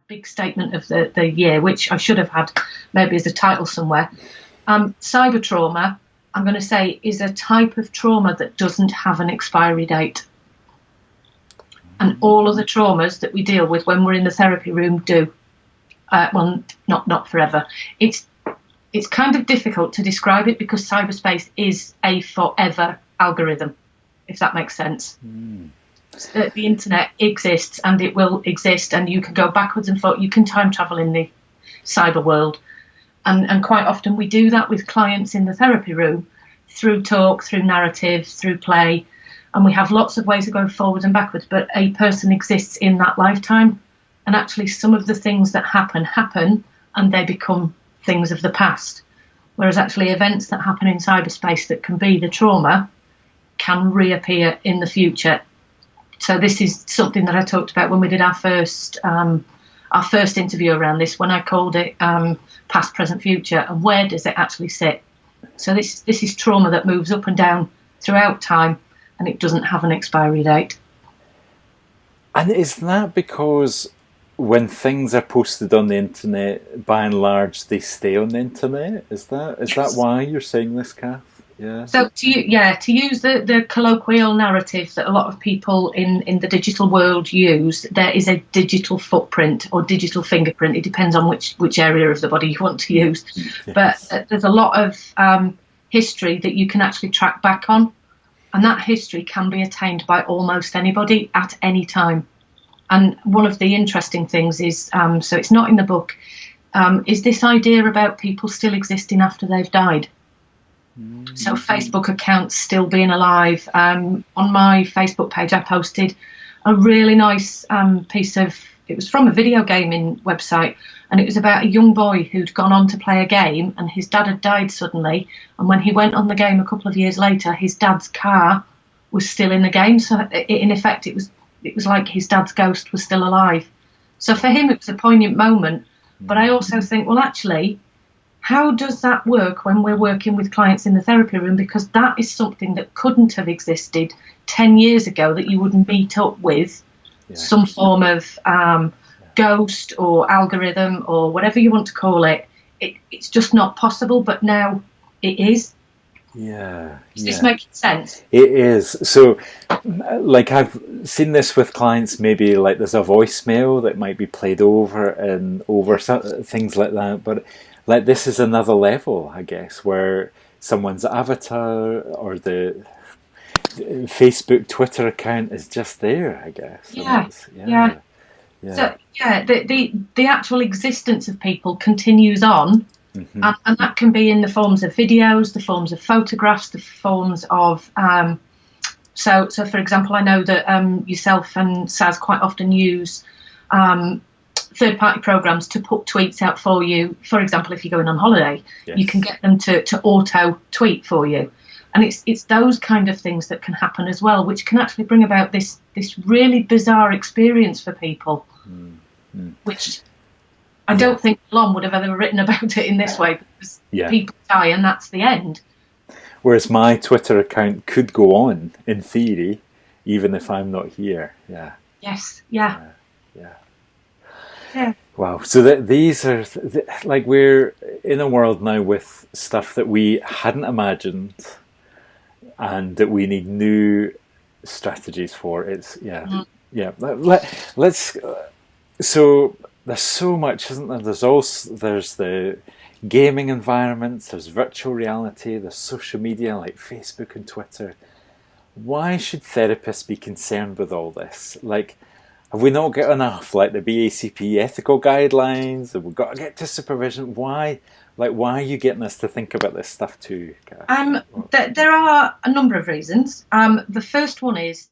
big statement of the year, which I should have had maybe as a title somewhere. CyberTrauma, I'm going to say, is a type of trauma that doesn't have an expiry date. And all of the traumas that we deal with when we're in the therapy room do. Well, not forever. It's kind of difficult to describe it because cyberspace is a forever algorithm, if that makes sense. The internet exists and it will exist, and you can go backwards and forwards. You can time travel in the cyber world. And quite often we do that with clients in the therapy room through talk, through narrative, through play. And we have lots of ways of going forwards and backwards, but a person exists in that lifetime. And actually some of the things that happen and they become things of the past. Whereas actually events that happen in cyberspace that can be the trauma can reappear in the future. So this is something that I talked about when we did our first interview around this, when I called it past, present, future, and where does it actually sit? So this is trauma that moves up and down throughout time, and it doesn't have an expiry date. And is that because when things are posted on the internet, by and large, they stay on the internet? Is that why you're saying this, Cath? Yeah. So to use the colloquial narrative that a lot of people in the digital world use, there is a digital footprint or digital fingerprint. It depends on which area of the body you want to use. Yes. But there's a lot of history that you can actually track back on, and that history can be attained by almost anybody at any time. And one of the interesting things is, so it's not in the book, is this idea about people still existing after they've died. So Facebook accounts still being alive. On my Facebook page, I posted a really nice piece of, it was from a video gaming website, and it was about a young boy who'd gone on to play a game, and his dad had died suddenly. And when he went on the game a couple of years later, his dad's car was still in the game. So in effect, it was like his dad's ghost was still alive. So for him, it was a poignant moment. But I also think, well, actually, how does that work when we're working with clients in the therapy room? Because that is something that couldn't have existed 10 years ago, that you would meet up with some form of ghost or algorithm or whatever you want to call it. It's just not possible, but now it is. Is this making sense? It is. So, like, I've seen this with clients, maybe like there's a voicemail that might be played over things like that, but like this is another level, I guess, where someone's avatar or the Facebook, Twitter account is just there, I guess. Yeah. So the actual existence of people continues on, and that can be in the forms of videos, the forms of photographs, the forms of so for example, I know that yourself and Saz quite often use third-party programs to put tweets out for you. For example, if you're going on holiday, you can get them to auto-tweet for you. And it's those kind of things that can happen as well, which can actually bring about this really bizarre experience for people, which I don't think Lon would have ever written about it in this way, because people die and that's the end. Whereas my Twitter account could go on, in theory, even if I'm not here. Yeah. Yes, yeah. Wow. So these are, like, we're in a world now with stuff that we hadn't imagined and that we need new strategies for. It's, let's, so there's so much, isn't there? There's the gaming environments, there's virtual reality, there's social media like Facebook and Twitter. Why should therapists be concerned with all this? Like, have we not got enough, like the MBACP ethical guidelines? Have we got to get to supervision? Why are you getting us to think about this stuff too, Cath? There are a number of reasons. The first one is